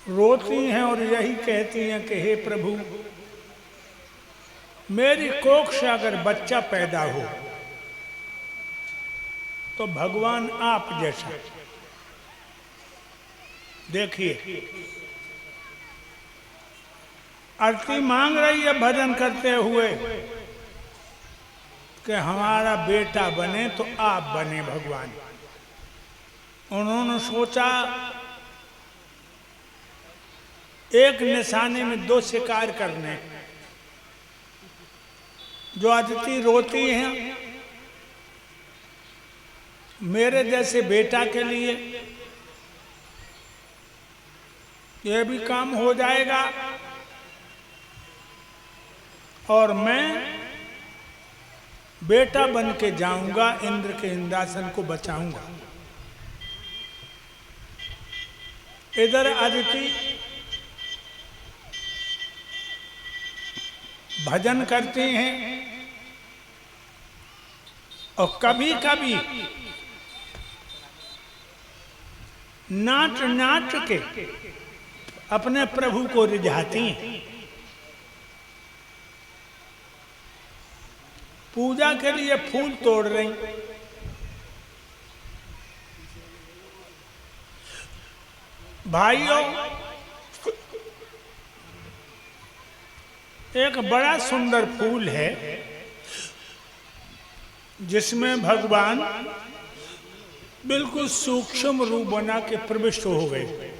रोती हैं और यही कहती हैं कि हे प्रभु, मेरी कोख से अगर बच्चा पैदा हो तो भगवान आप जैसा। देखिए, आरती मांग रही है भजन करते हुए कि हमारा बेटा बने तो आप बने भगवान। उन्होंने सोचा एक निशाने में दो शिकार करने। जो अदिति रोती हैं मेरे जैसे बेटा के लिए, यह भी काम हो जाएगा और मैं बेटा बन के जाऊंगा, इंद्र के इंद्रासन को बचाऊंगा। इधर अदिति भजन करती हैं और कभी कभी नाच नाच के अपने प्रभु को रिझाती हैं। पूजा के लिए फूल तोड़ रही, भाइयों एक बड़ा सुंदर फूल है जिसमें भगवान बिल्कुल सूक्ष्म रूप बना के प्रविष्ट हो गए।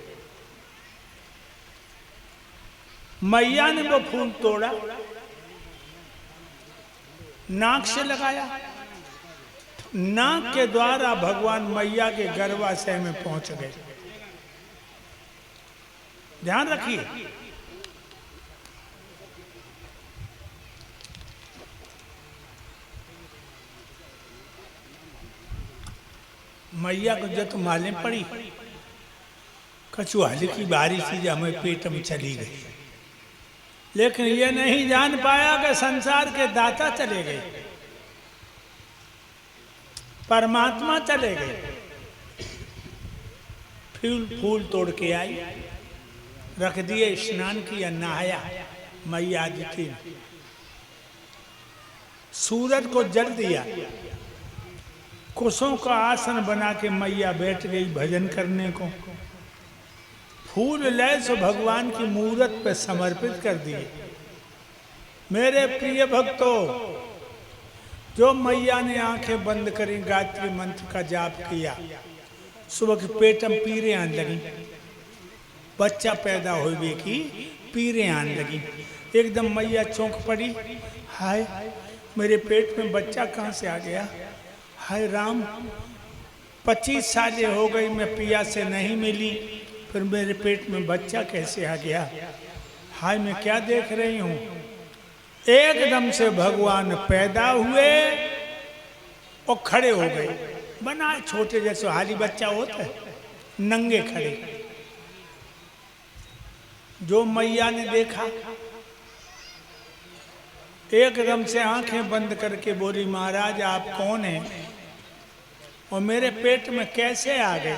मैया ने वो फूल तोड़ा, नाक से लगाया, नाक के द्वारा भगवान मैया के गर्भाशय में पहुंच गए। ध्यान रखिए, मैया को जब मालूम पड़ी कछुआली की बारी थी, हमें पेट में चली गई, लेकिन ये नहीं जान पाया कि संसार के दाता चले गए, परमात्मा चले गए। फूल तोड़ के आई, रख दिए, स्नान किया, नहाया। मैया अदिति ने सूरज को जल दिया, कुशों का आसन बना के मैया बैठ गई भजन करने को। फूल लय सो भगवान की मूरत पे समर्पित कर दिए। मेरे प्रिय भक्तों, जो मैया ने आंखें बंद करी, गायत्री मंत्र का जाप किया, सुबह के पेट में पीरें आने लगी, बच्चा पैदा होने की पीरें आने लगी। एकदम मैया चौंक पड़ी, हाय मेरे पेट में बच्चा कहाँ से आ गया, हाय राम 25 सालें हो गई मैं पिया से नहीं मिली, फिर मेरे पेट में बच्चा कैसे आ गया, हाय मैं क्या देख रही हूँ। एकदम से भगवान पैदा हुए और खड़े हो गए, बना छोटे जैसे हाली बच्चा होता है, नंगे खड़े। जो मैया ने देखा एकदम से आंखें बंद करके बोली, महाराज आप कौन हैं और मेरे पेट में कैसे आ गए।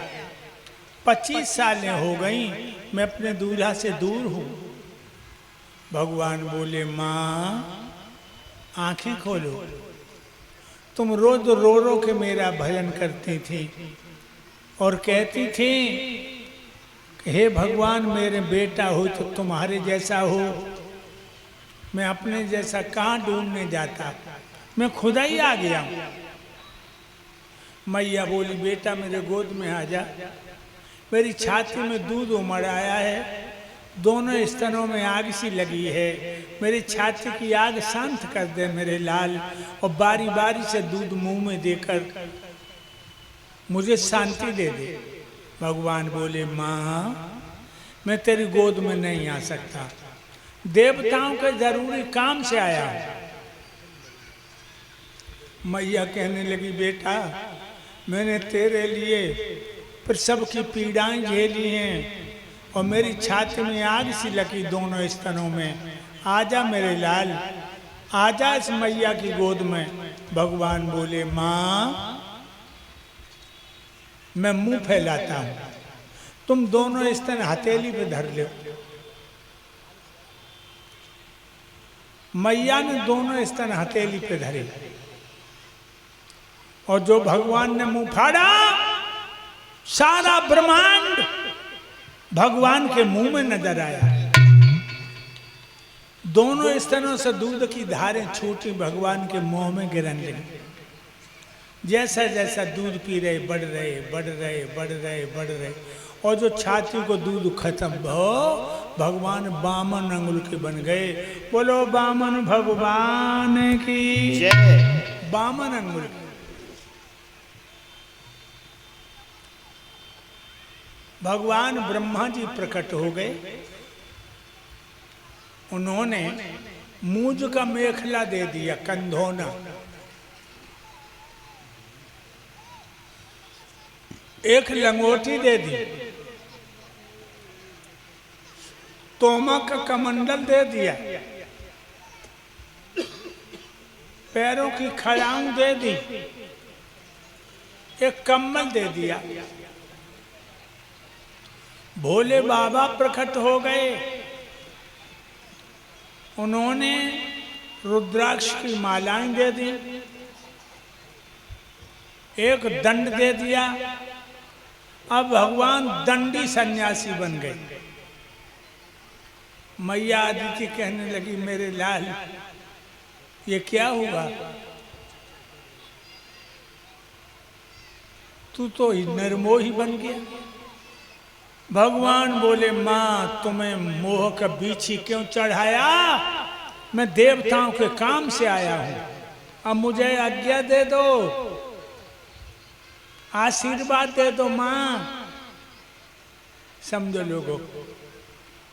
25 सालें हो गई मैं अपने दूल्हा से दूर हूं। भगवान बोले, माँ आंखें खोलो, तुम रोज रो रो के मेरा भजन करती थी और कहती थी कि हे भगवान मेरे बेटा हो तो तुम्हारे जैसा हो, मैं अपने जैसा कहाँ ढूंढने जाता, मैं खुदा ही आ गया हूं। मैया बोली, बेटा मेरे गोद में आ जा, मेरी छाती में दूध उमड़ आया है, दोनों स्तनों में आग सी लगी है, मेरी छाती की आग शांत कर दे मेरे लाल, और बारी बारी से दूध मुंह में देकर मुझे शांति दे दे। भगवान बोले, माँ मैं तेरी गोद में नहीं आ सकता, देवताओं के जरूरी काम से आया हूं। मैया कहने लगी, बेटा मैंने तेरे लिए प्रसव की पीड़ाएं झेली हैं और मेरी छाती में आग सी लगी दोनों स्तनों में, आजा मेरे लाल, आजा इस मैया की गोद में। भगवान बोले, माँ मैं मुंह फैलाता हूं, तुम दोनों स्तन हथेली पे धर लो। मैया ने दोनों स्तन हथेली पे धरे और जो भगवान ने मुंह फाड़ा, सारा ब्रह्मांड भगवान के मुंह में नजर आया। दोनों स्तनों से दूध की धारें छूटी, भगवान के मुंह में गिरने लगी। जैसा जैसा दूध पी रहे, बढ़ रहे बढ़ रहे बढ़ रहे बढ़ रहे, और जो छाती को दूध खत्म हो, भगवान बामन अंगुल के बन गए। बोलो बामन भगवान की जय। बामन अंगुल की। भगवान ब्रह्मा जी प्रकट हो गए। उन्होंने मूंज का मेखला दे दिया, कंधोना। एक लंगोटी दे दी, तोमा का कमंडल दे दिया, पैरों की खड़ांग दे दी, एक कम्बल दे दिया। भोले बाबा प्रकट हो गए। उन्होंने रुद्राक्ष की मालाएं दे दी, एक दंड दे दिया। अब भगवान दंडी सन्यासी बन गए। मैया आदित्य कहने लगी, मेरे लाल ये क्या हुआ? तू तो निर्मोही बन गया। भगवान बोले, मां तुम्हें मोह का बीछी क्यों चढ़ाया? मैं देवताओं के काम से आया हूं, अब मुझे आज्ञा दे दो, आशीर्वाद दे दो मां। समझो लोगों,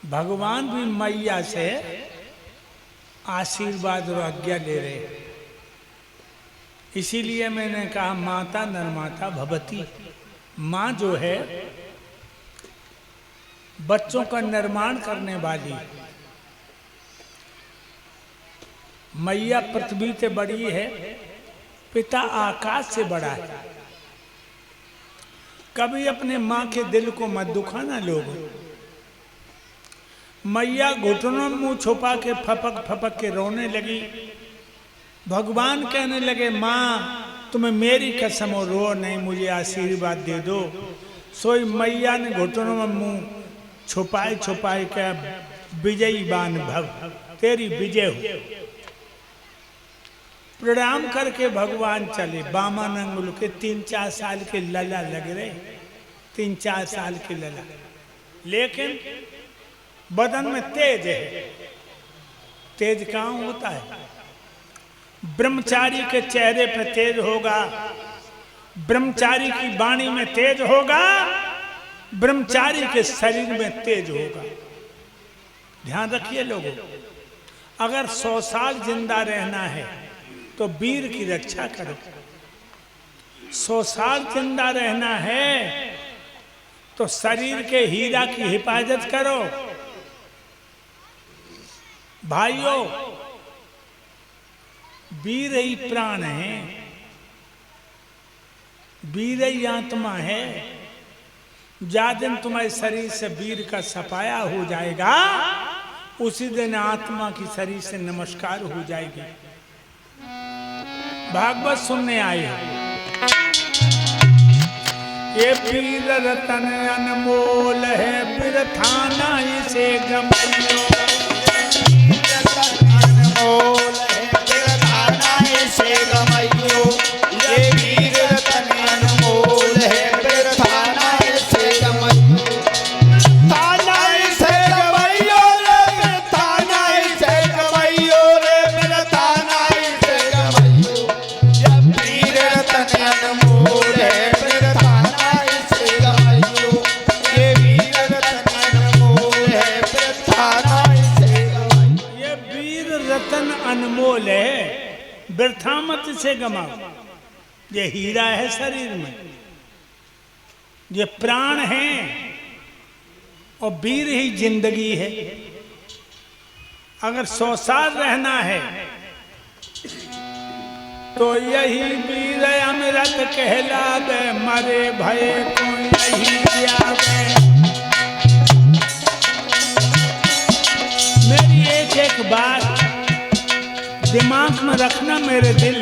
भगवान भी मैया से आशीर्वाद और आज्ञा ले रहे। इसीलिए मैंने कहा माता नरमाता भवती। मां जो है बच्चों का निर्माण करने वाली। मैया पृथ्वी से बड़ी है, पिता आकाश से बड़ा है। कभी अपने माँ के दिल को मत दुखाना लोगों। मैया घुटनों में मुंह छुपा के फपक फपक के रोने लगी। भगवान कहने लगे, माँ तुम्हें मेरी कसम हो, रो नहीं, मुझे आशीर्वाद दे दो। सोई मैया ने घुटनों में मुंह छुपाए छुपाए क्या, विजयी बान भव, तेरी विजय हो। प्रणाम करके भगवान चले। बामन अंगुल के 3-4 साल के लला लग रहे, 3-4 साल के लला, लेकिन बदन में तेज है। तेज कहाँ होता है? ब्रह्मचारी के चेहरे पे तेज होगा, ब्रह्मचारी की वाणी में तेज होगा, ब्रह्मचारी के शरीर में तेज होगा। ध्यान रखिए लोगों, अगर 100 साल जिंदा रहना है तो वीर की रक्षा करो। 100 साल जिंदा रहना है तो शरीर के हीरा की हिफाजत करो। भाइयों, वीर ही प्राण है, वीर ही आत्मा है। जा दिन तुम्हारे शरीर से वीर का सफाया हो जाएगा, उसी दिन आत्मा की शरीर से नमस्कार हो जाएगी। भागवत सुनने आए हैं। ये वीर रतन अनमोल है, बिरथाना इसे गमलो। अनमोल है, बिरथाना इसे गमलो। ये वीर रतन अनमोल है, बिरथाना इसे गमलो। थाना इसे गमलो रे, बिरथाना इसे गमलो रे, बिरथाना इसे गमलो। ये वीर रतन अनमोल है, बिरथाना इसे गमलो। ये वीर रतन अनमोल है, बिरथाना इसे गमलो। ये वीर रतन अनमोल है, बिरथा मत इसे गमाओ। ये हीरा है शरीर में, ये प्राण है, और वीर ही जिंदगी है। अगर 100 साल रहना है तो यही वीर अमृत कहलावे, मरे भय को यही जावे। दिमाग में रखना मेरे दिल,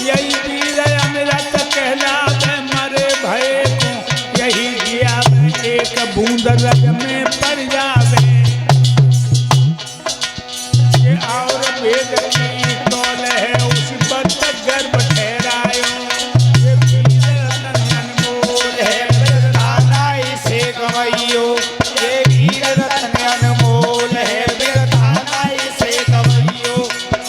यही वीर अमृत कहलावे मरे भय को, यही जियावे एक बूंद रग में पड़ जावे। ये और वेद की तौल है उस पर गर्भ ठहरायो, ये वीर रतन अनमोल है बिरताना इसे गवैयो, ये वीर रतन अनमोल है बिरताना इसे गवैयो,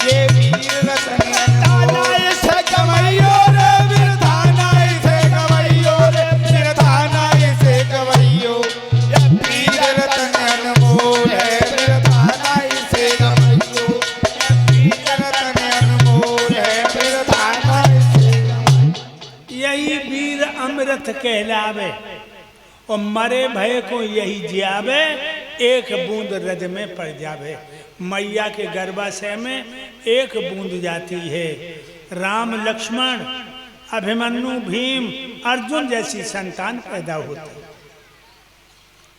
ये वीर रतन अनमोल इसे गवैयो रे बिरताना इसे गवैयो रे बिरताना इसे गवैयो, ये वीर रतन अनमोल है बिरताना इसे गवैयो, ये वीर रतन अनमोल है बिरताना इसे गवैयो। यही वीर अमृत कहलावे और मरे भय को यही जियावे एक बूंद रज में पड़ जावे। मैया के गर्भाशय में एक बूंद जाती है, राम लक्ष्मण अभिमन्यु भीम अर्जुन जैसी संतान पैदा होती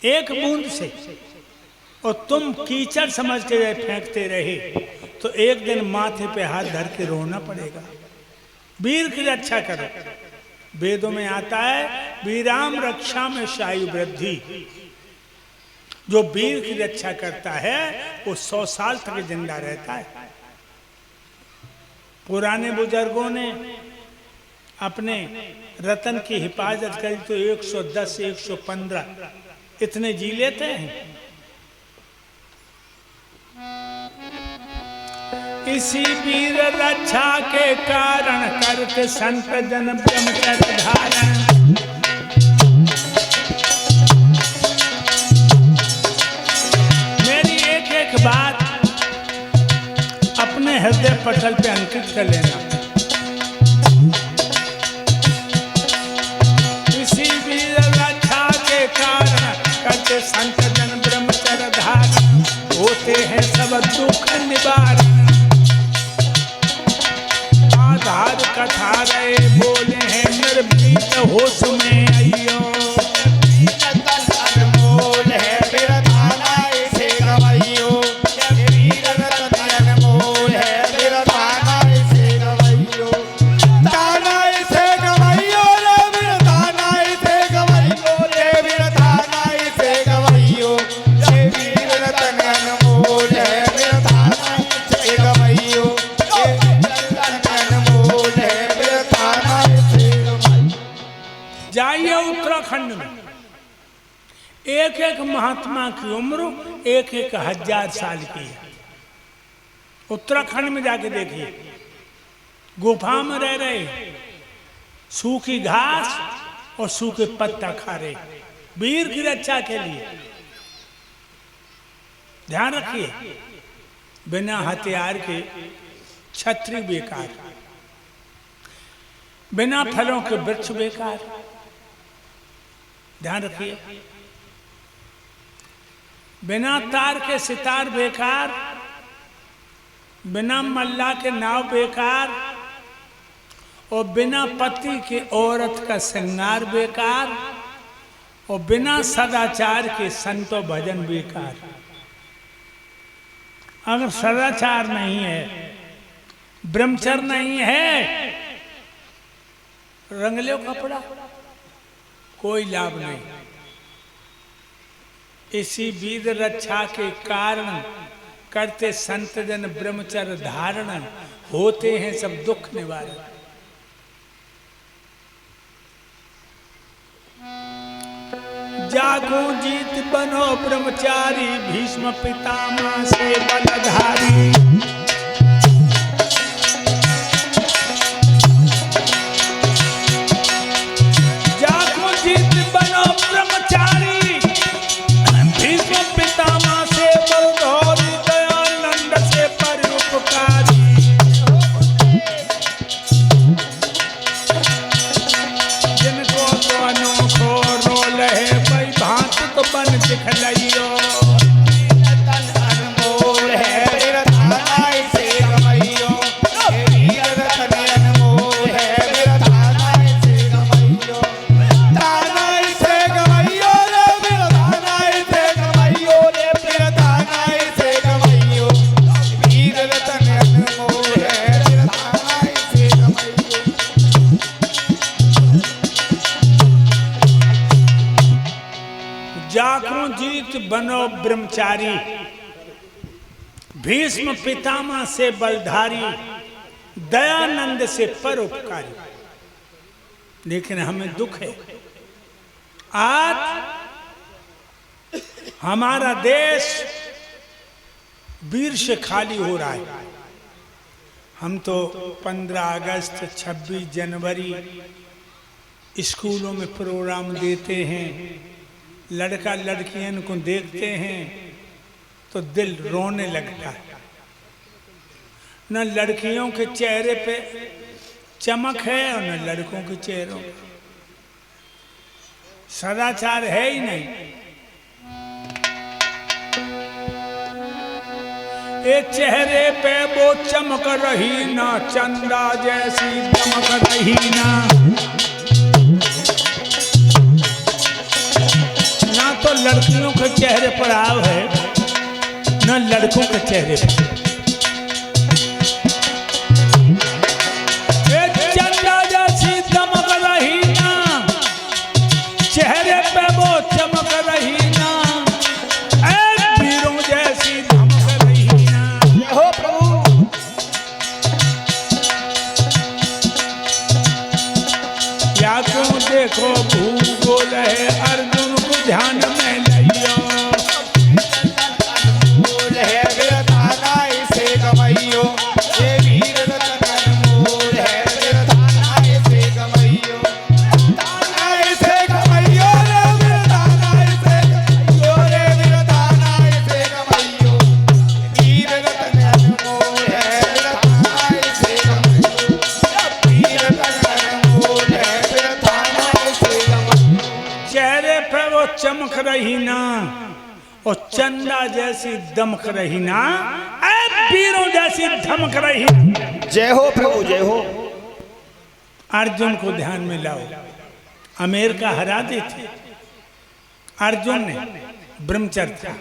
एक बूंद से। और तुम कीचड़ समझ के फेंकते रहे तो एक दिन माथे पे हाथ धर के रोना पड़ेगा। वीर की रक्षा करो। वेदों में आता है वीराम रक्षा में शायु वृद्धि, जो वीर की रक्षा करता है वो 100 साल तक जिंदा रहता है। पुराने बुजुर्गों ने अपने रतन की हिफाजत करी तो 110 115 इतने जी लेते हैं। इसी वीर रक्षा के कारण करके संत जन ब्रह्मचर्य धारण। मेरी एक एक बात अपने हृदय पटल पे अंकित कर लेना। इसी वीर रक्षा के कारण करके संत जन ब्रह्मचर्य धारण, होते हैं सब दुख निवारण। आधार कथा रहे बोले हैं निर्भीत होश में आइयो, अनमोल है बिरताना इसे गवैयो, ये वीर रतन अनमोल है बिरताना इसे गवैयो, ताना इसे गवैयो रे बिरताना इसे गवैयो रे बिरताना इसे गवैयो, ये वीर रतन अनमोल है बिरताना इसे गवैयो, ये वीर रतन अनमोल है बिरताना इसे गवैयो। जाइए उत्तराखंड में एक एक महात्मा की उम्र एक एक 1000 साल की है। उत्तराखंड में जाके देखिए, गुफा में रह रहे, सूखी घास और सूखे पत्ता खा रहे, वीर की रक्षा के लिए। ध्यान रखिए, बिना हथियार के छतरी बेकार, बिना फलों के वृक्ष बेकार। ध्यान रखिए, बिना तार के सितार बेकार, बिना मल्ला के नाव बेकार, और बिना पति के औरत का श्रृंगार बेकार, और बिना सदाचार के संतो भजन बेकार। अगर सदाचार नहीं है, ब्रह्मचर्य नहीं है, रंग लो कपड़ा, कोई लाभ नहीं। इसी वीर रक्षा के कारण करते संत जन ब्रह्मचर्य धारण, होते हैं सब दुख निवारण। जागो जीत बनो ब्रह्मचारी, भीष्म पितामह से बलधारी। जागो जीत बनो ब्रह्मचारी, भीष्म पितामह से बलधारी, दयानंद से परोपकारी। जिनको तो अनोखो रोल है भाई भांत तो बन दिखलाइयो, अनमोल है बिरताना अजीत बनो ब्रह्मचारी, भीष्म पितामह से बलधारी, दयानंद से परोपकारी। लेकिन हमें दुख है, आज हमारा देश वीर से खाली हो रहा है। हम तो 15 अगस्त 26 जनवरी स्कूलों में प्रोग्राम देते हैं, लड़का लड़कियों को देखते हैं तो दिल रोने लगता है। न लड़कियों के चेहरे पे चमक है और न लड़कों के चेहरों पे सदाचार है ही नहीं। ये चेहरे पे वो चमक रही ना, चंदा जैसी दमक रही ना, ना तो लड़कियों के चेहरे पर आव है ना लड़कों के चेहरे पर। ये चंदा जैसी दमक रही ना, चेहरे पे वो चमक रही ना, वीरों जैसी धमक रही ना। हो प्रभु। या क्यों देखो भूगोल है, अर्जुन को ध्यान में लियो। मूल है वीरताना इसे गवैयो, ये वीर रतन मूल है वीरताना इसे गवैयो। ताना इसे गवैयो रे वीरताना इसे गवैयो, रे वीरताना इसे गवैयो। वीर रतन मूल है वीरताना इसे गवैयो, वीर रतन मूल है वीरताना इसे गवैयो। चेहरे पे वो चमक रही ना, और चंदा जैसी दमक रही ना, वीरों जैसी धमक रही। जय हो प्रभु जय हो। अर्जुन को ध्यान में लाओ, अमेरिका हरा दी थी अर्जुन ने, ब्रह्मचर्य था।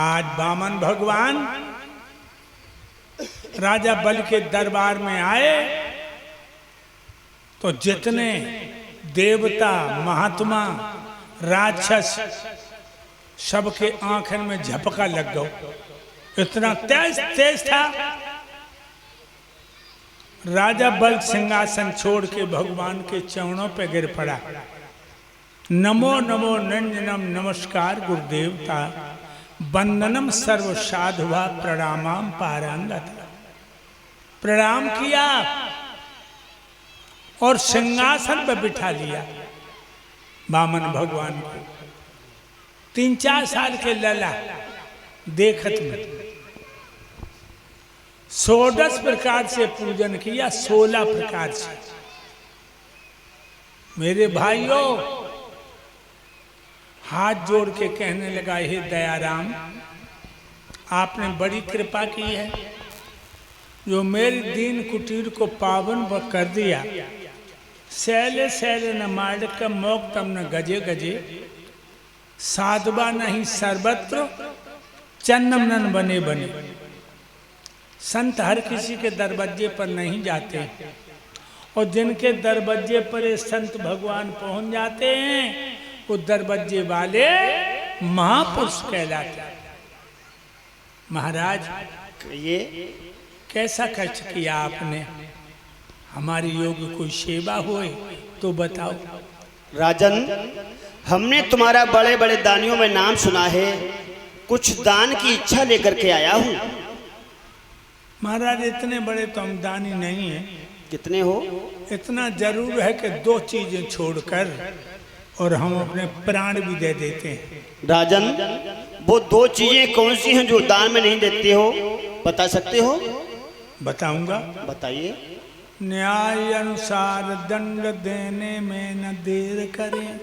आज वामन भगवान राजा बल के दरबार में आए तो जितने देवता महात्मा राक्षस सबके आंखन में झपका लग गया। इतना तेज तेज था। राजा बल सिंहासन छोड़ के भगवान के चरणों पे गिर पड़ा। नमो नमो नंजनम नमस्कार गुरुदेवता, वंदनम सर्व साधुवा प्रणामाम पारांगत। प्रणाम किया और सिंहासन पर बिठा लिया वामन भगवान को। 3-4 साल के लला देखत में 16 प्रकार से पूजन किया, 16 प्रकार से। मेरे भाइयों, हाथ जोड़ के कहने लगा, हे दयाराम, आपने बड़ी कृपा की है जो मेरी दीन कुटीर को पावन कर दिया। सैले सैले न मार्ग मोक तम न गजे गजे, साधवा नहीं सर्वत्र चन्नम नन बने बने। संत हर किसी के दरवाजे पर नहीं जाते, और जिनके दरवाजे पर ये संत भगवान पहुंच जाते हैं वो दरवाजे वाले महापुरुष कहलाते हैं। महाराज, ये कैसा खर्च किया आपने? हमारी योग कोई सेवा होए तो बताओ। राजन, हमने तुम्हारा बड़े बड़े दानियों में नाम सुना है, कुछ दान की इच्छा लेकर के आया हूँ। महाराज, इतने बड़े तो हम दानी नहीं है। कितने हो? इतना जरूर है कि 2 चीजें छोड़कर और हम अपने प्राण भी दे देते हैं। राजन, वो 2 चीजें कौन सी हैं जो दान में नहीं देते हो? बता सकते हो? बताऊंगा। बताइए। न्याय अनुसार दंड देने में न देर करें,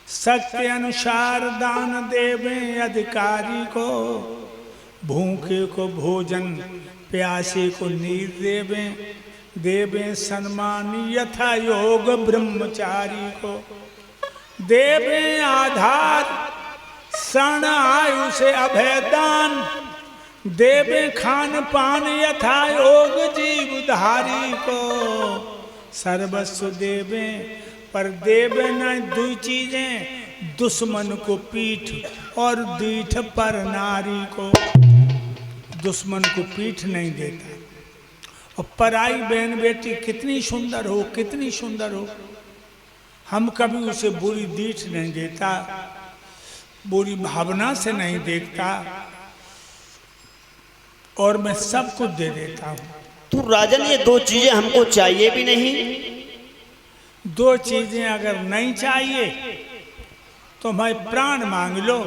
सत्य अनुसार दान देवें अधिकारी को, भूखे को भोजन प्यासे को नीर देवें, देवें सम्मान यथा योग ब्रह्मचारी को, देवें आधार शरण आयु से अभयदान, देवे खान पान यथा योग जीवधारी को, सर्वस्व देवे पर देवे न 2 चीजें, दुश्मन को पीठ और दीठ पर नारी को। दुश्मन को पीठ नहीं देता, और पराई बहन बेटी कितनी सुंदर हो, कितनी सुंदर हो, हम कभी उसे बुरी दीठ नहीं देता, बुरी भावना से नहीं देखता, और मैं सब कुछ दे देता हूं। तो राजन ये दो चीजें हमको चाहिए भी नहीं। दो चीजें अगर नहीं चाहिए तो मैं प्राण मांग लो,